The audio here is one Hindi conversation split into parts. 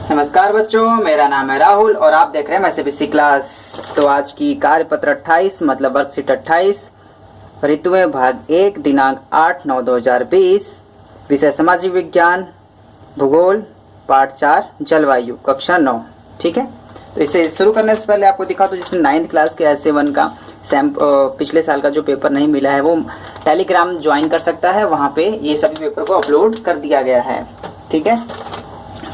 नमस्कार बच्चों, मेरा नाम है राहुल और आप देख रहे हैं मैथमेटिक्स क्लास। तो आज की कार्यपत्र 28 मतलब वर्कशीट 28 ऋतुएं भाग 1 दिनांक 8/9/2020 विषय सामाजिक विज्ञान भूगोल पाठ 4 जलवायु कक्षा 9। ठीक है, तो इसे शुरू करने से पहले आपको दिखा दो जिसने 9th क्लास के S1 का पिछले साल का जो पेपर नहीं मिला है वो टेलीग्राम ज्वाइन कर सकता है। वहाँ पे ये सभी पेपर को अपलोड कर दिया गया है। ठीक है,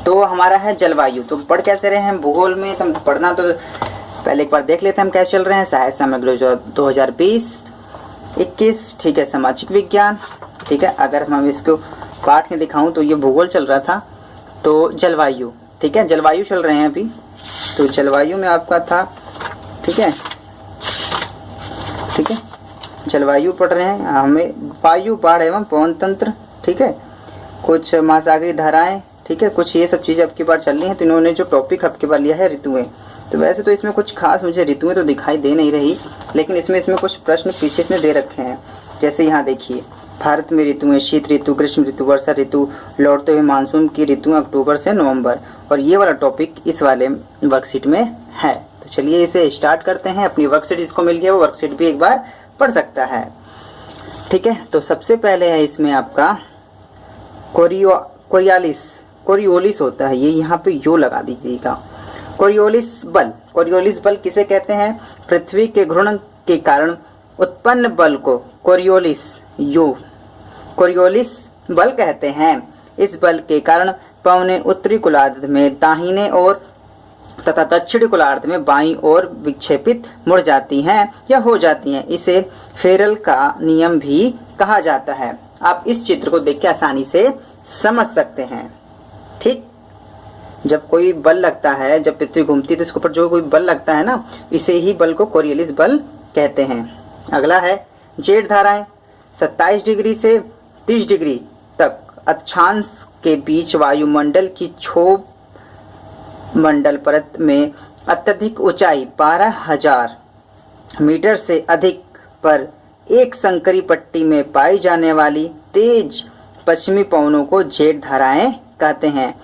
तो हमारा है जलवायु। तो पढ़ कैसे रहे हैं भूगोल में, तो पढ़ना तो पहले एक बार देख लेते हैं हम क्या चल रहे हैं। सहायक सामग्री 2020-21। ठीक है, सामाजिक विज्ञान। ठीक है, अगर हम इसको पाठ में दिखाऊं तो ये भूगोल चल रहा था, तो जलवायु। ठीक है, जलवायु चल रहे हैं अभी। तो जलवायु में आपका था, ठीक है, ठीक है, जलवायु पढ़ रहे हैं हमें। वायु, बाढ़ एवं पवन तंत्र। ठीक है, कुछ महासागरीय धाराएं। ठीक है, कुछ ये सब चीज़ें आपकी बार चल रही हैं। तो इन्होंने जो टॉपिक आपके बार लिया है ऋतुएं, तो वैसे तो इसमें कुछ खास मुझे ऋतुएं तो दिखाई दे नहीं रही, लेकिन इसमें कुछ प्रश्न पीछे इसने दे रखे हैं। जैसे यहाँ देखिए, भारत में ऋतुएं शीत ऋतु, ग्रीष्म ऋतु, वर्षा ऋतु, लौटते हुए मानसून की ऋतुएं अक्टूबर से नवंबर, और ये वाला टॉपिक इस वाले वर्कशीट में है। तो चलिए इसे स्टार्ट करते हैं। अपनी वर्कशीट जिसको मिल गया वो वर्कशीट भी एक बार पढ़ सकता है। ठीक है, तो सबसे पहले है इसमें आपका कोरियोलिस होता है, ये यहाँ पे यो लगा दीजिएगा। कोरियोलिस बल। कोरियोलिस बल किसे कहते हैं? पृथ्वी के घूर्णन के कारण उत्पन्न बल को कोरियोलिस बल कहते हैं। इस बल के कारण पवनें उत्तरी गोलार्ध में दाहिने ओर तथा दक्षिणी गोलार्ध में बाईं ओर विक्षेपित मुड़ जाती हैं या हो जाती हैं। इसे फेरल का नियम भी कहा जाता है। आप इस चित्र को देख के आसानी से समझ सकते हैं। ठीक, जब कोई बल लगता है, जब पृथ्वी घूमती है तो इसके ऊपर जो कोई बल लगता है ना, इसे ही बल को कोरियोलिस बल कहते हैं। अगला है जेट धाराएं। 27 डिग्री से 30 डिग्री तक अक्षांश के बीच वायुमंडल की क्षोभ मंडल परत में अत्यधिक ऊंचाई 12,000 मीटर से अधिक पर एक संकरी पट्टी में पाई जाने वाली तेज पश्चिमी पवनों को जेट धाराएं कहते हैं।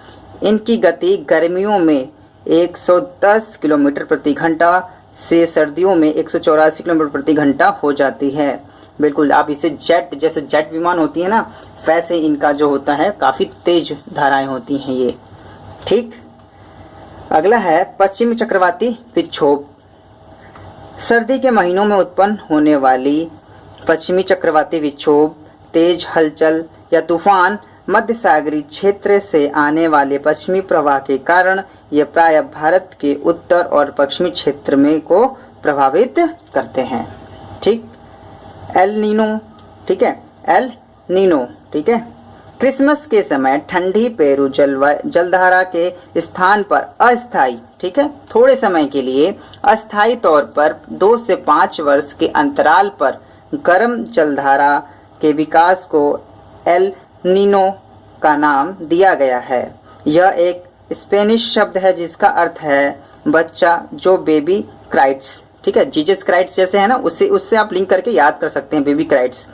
इनकी गति गर्मियों में 110 किलोमीटर प्रति घंटा से सर्दियों में 184 किलोमीटर प्रति घंटा हो जाती है। बिल्कुल, आप इसे जेट, जैसे जेट विमान होती है ना, वैसे इनका जो होता है काफ़ी तेज धाराएं होती हैं ये। ठीक, अगला है पश्चिमी चक्रवाती विक्षोभ। सर्दी के महीनों में उत्पन्न होने वाली पश्चिमी चक्रवाती विक्षोभ तेज हलचल या तूफान मध्य सागरीय क्षेत्र से आने वाले पश्चिमी प्रवाह के कारण ये प्रायः भारत के उत्तर और पश्चिमी क्षेत्र में को प्रभावित करते हैं। ठीक, एल नीनो। ठीक है, एल नीनो। ठीक है, क्रिसमस के समय ठंडी पेरू जलधारा के स्थान पर अस्थायी, ठीक है, थोड़े समय के लिए अस्थायी तौर पर 2 से 5 वर्ष के अंतराल पर गर्म जलधारा के विकास को एल नीनो का नाम दिया गया है। यह एक स्पेनिश शब्द है जिसका अर्थ है बच्चा, जो बेबी क्राइट्स, ठीक है, जीसस क्राइट्स जैसे है ना, उससे आप लिंक करके याद कर सकते हैं, बेबी क्राइट्स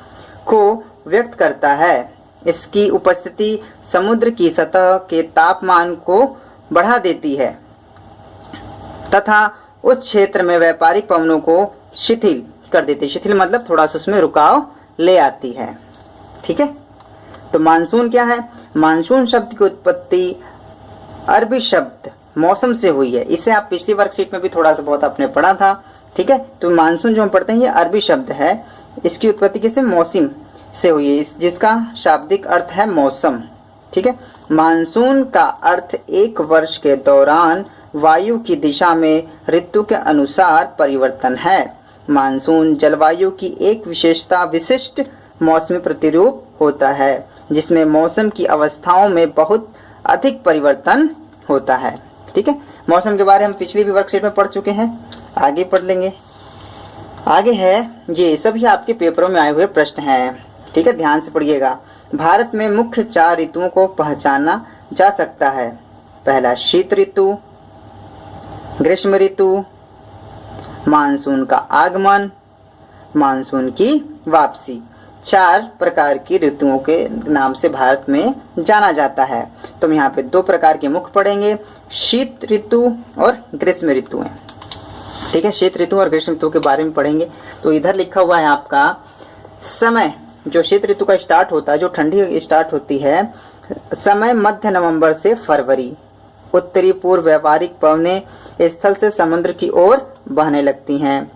को व्यक्त करता है। इसकी उपस्थिति समुद्र की सतह के तापमान को बढ़ा देती है तथा उस क्षेत्र में व्यापारिक पवनों को शिथिल कर देती है। शिथिल मतलब थोड़ा सा उसमें रुकाव ले आती है। ठीक है, तो मानसून क्या है? मानसून शब्द की उत्पत्ति अरबी शब्द मौसम से हुई है। इसे आप पिछली वर्कशीट में भी थोड़ा सा बहुत आपने पढ़ा था। ठीक है, तो मानसून जो हम पढ़ते हैं ये अरबी शब्द है। इसकी उत्पत्ति किसे? मौसम से हुई है, जिसका शाब्दिक अर्थ है मौसम। ठीक है, मानसून का अर्थ एक वर्ष के दौरान वायु की दिशा में ऋतु के अनुसार परिवर्तन है। मानसून जलवायु की एक विशिष्ट मौसमी प्रतिरूप होता है जिसमें मौसम की अवस्थाओं में बहुत अधिक परिवर्तन होता है। ठीक है, मौसम के बारे में पिछली भी वर्कशीट में पढ़ चुके हैं, आगे पढ़ लेंगे। आगे है ये सभी आपके पेपरों में आए हुए प्रश्न हैं। ठीक है, ध्यान से पढ़िएगा। भारत में मुख्य 4 ऋतुओं को पहचाना जा सकता है। पहला शीत ऋतु, ग्रीष्म ऋतु, मानसून का आगमन, मानसून की वापसी। 4 प्रकार की ऋतुओं के नाम से भारत में जाना जाता है। तो तो हम यहाँ पे दो प्रकार के मुख्य पढ़ेंगे, शीत ऋतु और ग्रीष्म ऋतु है। ठीक है, शीत ऋतु और ग्रीष्म ऋतु के बारे में पढ़ेंगे। तो इधर लिखा हुआ है आपका समय, जो शीत ऋतु का स्टार्ट होता है, जो ठंडी स्टार्ट होती है, समय मध्य नवंबर से फरवरी। उत्तरी पूर्व व्यावहारिक पवनें स्थल से समुद्र की ओर बहने लगती हैं।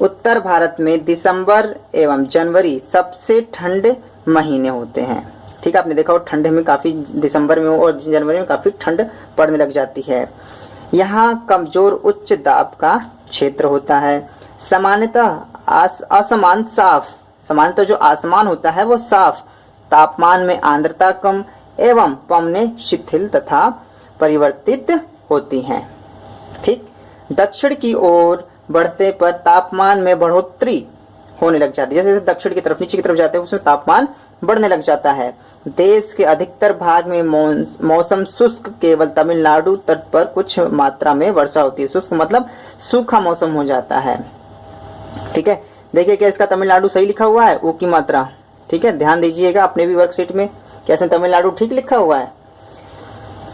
उत्तर भारत में दिसंबर एवं जनवरी सबसे ठंडे महीने होते हैं। ठीक है, आपने देखा हो ठंडे में काफ़ी, दिसंबर में और जनवरी में काफ़ी ठंड पड़ने लग जाती है। यहाँ कमजोर उच्च दाब का क्षेत्र होता है। सामान्यतः आसमान साफ, सामान्यतः जो आसमान होता है वो साफ, तापमान में आर्द्रता कम एवं पवनें शिथिल तथा परिवर्तित होती हैं। ठीक, दक्षिण की ओर बढ़ते पर तापमान में बढ़ोतरी होने लग जाती है। जैसे दक्षिण की तरफ, नीचे की तरफ जाते हैं उसमें तापमान बढ़ने लग जाता है। देश के अधिकतर भाग में मौसम शुष्क, केवल तमिलनाडु तट पर कुछ मात्रा में वर्षा होती है। शुष्क मतलब सूखा मौसम हो जाता है। ठीक है, देखिए क्या इसका तमिलनाडु सही लिखा हुआ है, ऊ की मात्रा। ठीक है, ध्यान दीजिएगा अपने भी वर्कशीट में कैसे तमिलनाडु ठीक लिखा हुआ है।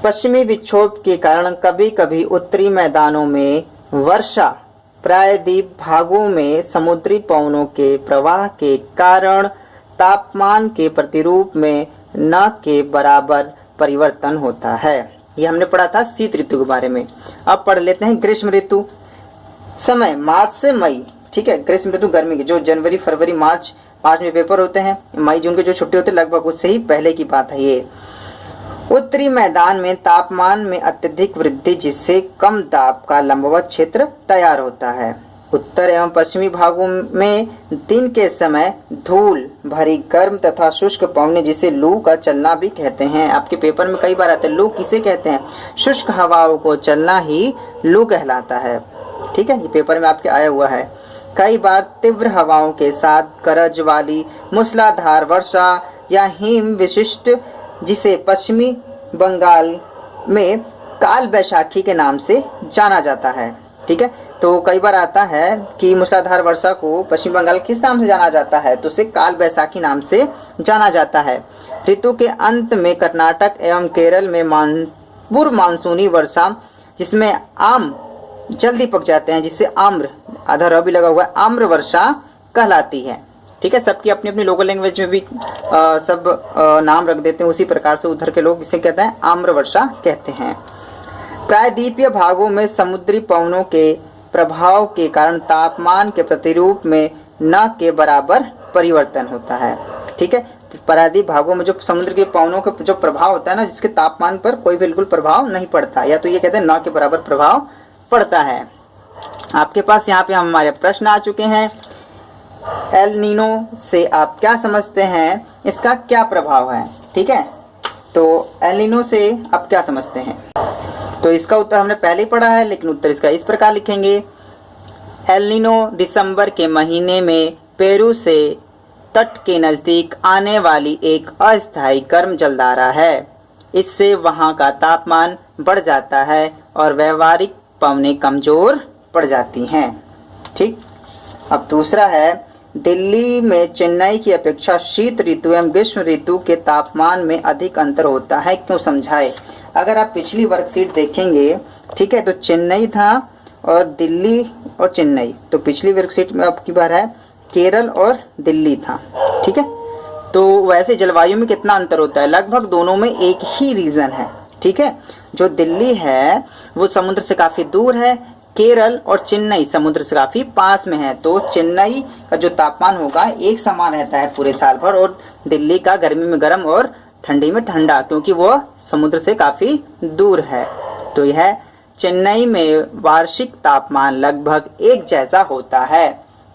पश्चिमी विक्षोभ के कारण कभी कभी उत्तरी मैदानों में वर्षा, प्रायद्वीप भागों में समुद्री पवनों के प्रवाह के कारण तापमान के प्रतिरूप में न के बराबर परिवर्तन होता है। ये हमने पढ़ा था शीत ऋतु के बारे में। अब पढ़ लेते हैं ग्रीष्म ऋतु। समय मार्च से मई। ठीक है, ग्रीष्म ऋतु गर्मी की, जो जनवरी फरवरी मार्च में पेपर होते हैं, मई जून के जो छुट्टी होती है लगभग उससे ही पहले की बात है ये। उत्तरी मैदान में तापमान में अत्यधिक वृद्धि, जिससे कम दाब का लंबवत क्षेत्र तैयार होता है। उत्तर एवं पश्चिमी भागों में दिन के समय धूल भरी गर्म तथा शुष्क पवनें, जिसे लू का चलना भी कहते हैं। आपके पेपर में कई बार आते हैं, लू किसे कहते हैं? शुष्क हवाओं को चलना ही लू कहलाता है। ठीक है, ये पेपर में आपके आया हुआ है। कई बार तीव्र हवाओं के साथ गरज वाली मूसलाधार वर्षा या हिम विशिष्ट, जिसे पश्चिमी बंगाल में काल बैसाखी के नाम से जाना जाता है। ठीक है, तो कई बार आता है कि मूसलाधार वर्षा को पश्चिम बंगाल किस नाम से जाना जाता है, तो उसे काल बैसाखी नाम से जाना जाता है। ऋतु के अंत में कर्नाटक एवं केरल में पूर्व मानसूनी वर्षा, जिसमें आम जल्दी पक जाते हैं, जिससे आम्र, आधा र भी लगा हुआ है, आम्र वर्षा कहलाती है। ठीक है, सबकी अपनी अपनी लोकल लैंग्वेज में भी सब नाम रख देते हैं, उसी प्रकार से उधर के लोग इसे कहते हैं आम्र वर्षा कहते हैं। प्रायद्वीपीय भागों में समुद्री पवनों के प्रभाव के कारण तापमान के प्रतिरूप में न के बराबर परिवर्तन होता है। ठीक है, प्रायद्वीप भागों में जो समुद्र के पवनों का जो प्रभाव होता है ना, जिसके तापमान पर कोई बिल्कुल प्रभाव नहीं पड़ता, या तो ये कहते हैं न के बराबर प्रभाव पड़ता है। आपके पास यहाँ पे हमारे प्रश्न आ चुके हैं। एल नीनो से आप क्या समझते हैं, इसका क्या प्रभाव है? ठीक है, तो एल नीनो से आप क्या समझते हैं? तो इसका उत्तर हमने पहले ही पढ़ा है, लेकिन उत्तर इसका इस प्रकार लिखेंगे। एल नीनो दिसंबर के महीने में पेरू से तट के नज़दीक आने वाली एक अस्थायी गर्म जलधारा है। इससे वहाँ का तापमान बढ़ जाता है और व्यावहारिक पवनें कमज़ोर पड़ जाती हैं। ठीक, अब दूसरा है, दिल्ली में चेन्नई की अपेक्षा शीत ऋतु एवं ग्रीष्म ऋतु के तापमान में अधिक अंतर होता है, क्यों? समझाए। अगर आप पिछली वर्कशीट देखेंगे, ठीक है, तो चेन्नई था और दिल्ली और चेन्नई, तो पिछली वर्कशीट में आपकी बार है केरल और दिल्ली था। ठीक है, तो वैसे जलवायु में कितना अंतर होता है? लगभग दोनों में एक ही रीजन है। ठीक है, जो दिल्ली है वो समुद्र से काफ़ी दूर है, केरल और चेन्नई समुद्र से काफ़ी पास में है, तो चेन्नई का जो तापमान होगा एक समान रहता है पूरे साल भर, और दिल्ली का गर्मी में गर्म और ठंडी में ठंडा, क्योंकि वो समुद्र से काफ़ी दूर है। तो यह चेन्नई में वार्षिक तापमान लगभग एक जैसा होता है,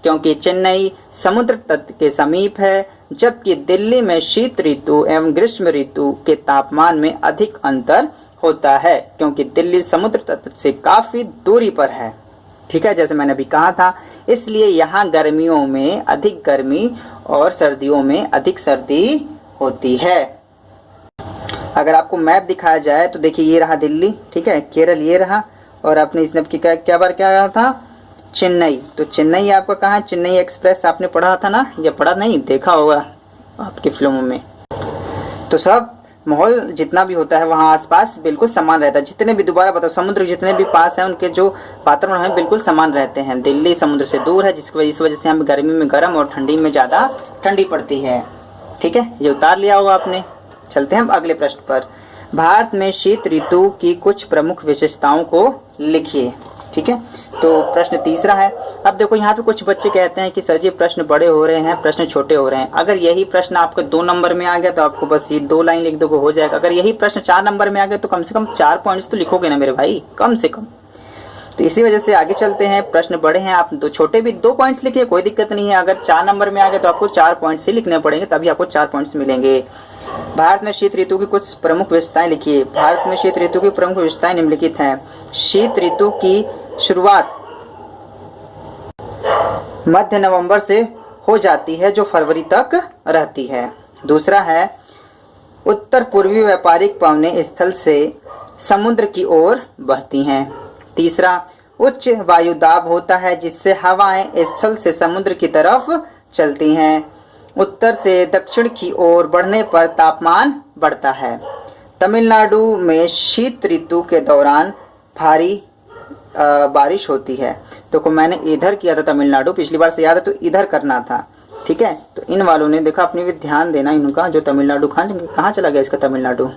क्योंकि चेन्नई समुद्र तट के समीप है, जबकि दिल्ली में शीत ऋतु एवं ग्रीष्म ऋतु के तापमान में अधिक अंतर होता है, क्योंकि दिल्ली समुद्र तट से काफ़ी दूरी पर है। ठीक है, जैसे मैंने अभी कहा था, इसलिए यहाँ गर्मियों में अधिक गर्मी और सर्दियों में अधिक सर्दी होती है। अगर आपको मैप दिखाया जाए तो देखिए, ये रहा दिल्ली, ठीक है, केरल ये रहा, और आपने इसने की क्या बार क्या कहा था? चेन्नई। तो चेन्नई आपका कहाँ है? चेन्नई एक्सप्रेस आपने पढ़ा था ना, या पढ़ा नहीं, देखा होगा आपकी फिल्मों में। तो सब माहौल जितना भी होता है वहाँ आसपास बिल्कुल समान रहता है। जितने भी, दोबारा बताओ, समुद्र जितने भी पास हैं उनके जो वातावरण है बिल्कुल समान रहते हैं। दिल्ली समुद्र से दूर है, इस वजह से यहाँ पे गर्मी में गर्म और ठंडी में ज़्यादा ठंडी पड़ती है। ठीक है, ये उतार लिया होगा आपने। चलते हैं हम अगले प्रश्न पर। भारत में शीत ऋतु की कुछ प्रमुख विशेषताओं को लिखिए। ठीक है, तो प्रश्न तीसरा है। अब देखो यहाँ पे कुछ बच्चे कहते हैं कि सर जी प्रश्न बड़े हो रहे हैं, प्रश्न छोटे हो रहे हैं। अगर यही प्रश्न आपको 2 नंबर में आ गया तो आपको बस ये 2 लाइन लिख दोगे, हो जाएगा। अगर यही प्रश्न 4 नंबर में आ गया तो कम से कम 4 पॉइंट्स तो लिखोगे ना मेरे भाई, कम से कम। तो इसी वजह से आगे चलते हैं। प्रश्न बड़े हैं, आप छोटे भी 2 पॉइंट्स लिखिए, कोई दिक्कत नहीं है। अगर 4 नंबर में आ गए तो आपको 4 पॉइंट्स ही लिखने पड़ेंगे, तभी आपको 4 पॉइंट्स मिलेंगे। भारत में शीत ऋतु की कुछ प्रमुख विशेषताएं लिखिए। भारत में शीत ऋतु की प्रमुख विशेषताएं निम्नलिखित हैं। शीत ऋतु की शुरुआत मध्य नवंबर से हो जाती है, जो फरवरी तक रहती है। दूसरा है, उत्तर पूर्वी व्यापारिक पवनें स्थल से समुद्र की ओर बहती हैं। तीसरा, उच्च वायुदाब होता है जिससे हवाएं स्थल से समुद्र की तरफ चलती हैं। उत्तर से दक्षिण की ओर बढ़ने पर तापमान बढ़ता है। तमिलनाडु में शीत ऋतु के दौरान भारी बारिश होती है। तो मैंने इधर किया था तमिलनाडु, पिछली बार से याद है, तो इधर करना था। ठीक है, तो इन वालों ने देखा, अपने भी ध्यान देना इनका। जो तमिलनाडु कहाँ चला गया इसका तमिलनाडु,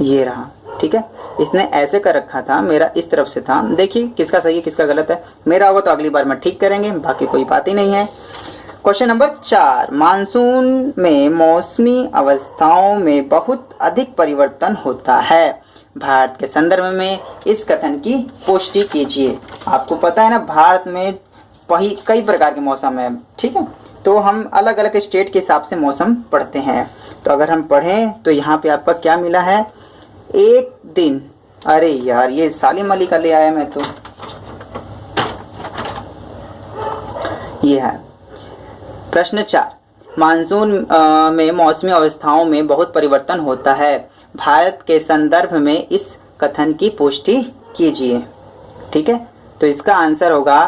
ये रहा। ठीक है, इसने ऐसे कर रखा था, मेरा इस तरफ से था। देखिए किसका सही है किसका गलत है, मेरा होगा तो अगली बार मैं ठीक करेंगे, बाकी कोई बात ही नहीं है। क्वेश्चन नंबर 4, मानसून में मौसमी अवस्थाओं में बहुत अधिक परिवर्तन होता है। भारत के संदर्भ में इस कथन की पुष्टि कीजिए। आपको पता है ना, भारत में कई प्रकार के मौसम है। ठीक है, तो हम अलग अलग स्टेट के हिसाब से मौसम पढ़ते हैं। तो अगर हम पढ़ें तो यहाँ पे आपका क्या मिला है, एक दिन, अरे यार ये सालिम अली का ले आया मैं तो, ये है प्रश्न 4, मानसून में मौसमी अवस्थाओं में बहुत परिवर्तन होता है। भारत के संदर्भ में इस कथन की पुष्टि कीजिए। ठीक है, तो इसका आंसर होगा,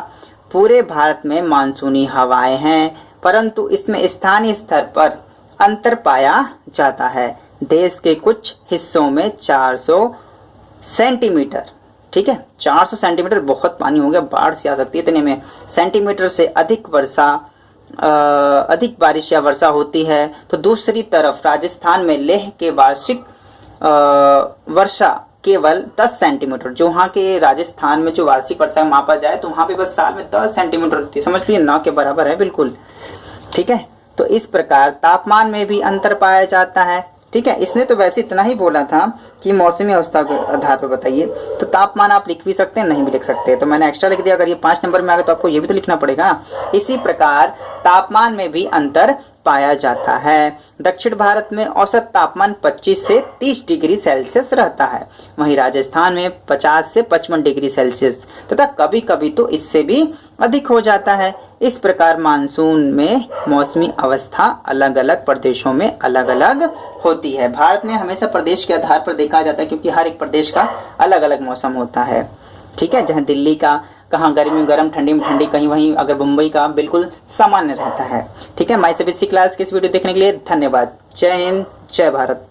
पूरे भारत में मानसूनी हवाएं हैं, परंतु इसमें स्थानीय स्तर पर अंतर पाया जाता है। देश के कुछ हिस्सों में 400 सेंटीमीटर, ठीक है, 400 सेंटीमीटर बहुत पानी हो गया, बाढ़ से आ सकती है। इतने में सेंटीमीटर से अधिक बारिश या वर्षा होती है। तो दूसरी तरफ राजस्थान में लेह के वार्षिक वर्षा केवल 10 सेंटीमीटर, जो वहाँ के राजस्थान में जो वार्षिक वर्षा मापा जाए तो वहाँ पे बस साल में 10 सेंटीमीटर होती है। समझ लीजिए ना के बराबर है बिल्कुल। ठीक है, तो इस प्रकार तापमान में भी अंतर पाया जाता है। ठीक है, इसने तो वैसे इतना ही बोला था कि मौसमी अवस्था के आधार पर बताइए, तो तापमान आप लिख भी सकते हैं, नहीं भी लिख सकते, तो मैंने एक्स्ट्रा लिख दिया। अगर ये 5 नंबर में आ गया तो आपको ये भी तो लिखना पड़ेगा। इसी प्रकार तापमान में भी अंतर पाया जाता है। दक्षिण भारत में औसत तापमान 25 से 30 डिग्री सेल्सियस रहता है, वहीं राजस्थान में 50 से 55 डिग्री सेल्सियस तथा कभी कभी तो इससे भी अधिक हो जाता है। इस प्रकार मानसून में मौसमी अवस्था अलग अलग प्रदेशों में अलग अलग होती है। भारत में हमेशा प्रदेश के आधार पर देखा जाता है, क्योंकि हर एक प्रदेश का अलग अलग मौसम होता है। ठीक है, जहाँ दिल्ली का कहाँ गर्मी में गर्म, ठंडी में ठंडी, कहीं वहीं अगर मुंबई का बिल्कुल सामान्य रहता है। ठीक है, माई सीबीएसई क्लास की इस वीडियो देखने के लिए धन्यवाद। जय हिंद, जय भारत।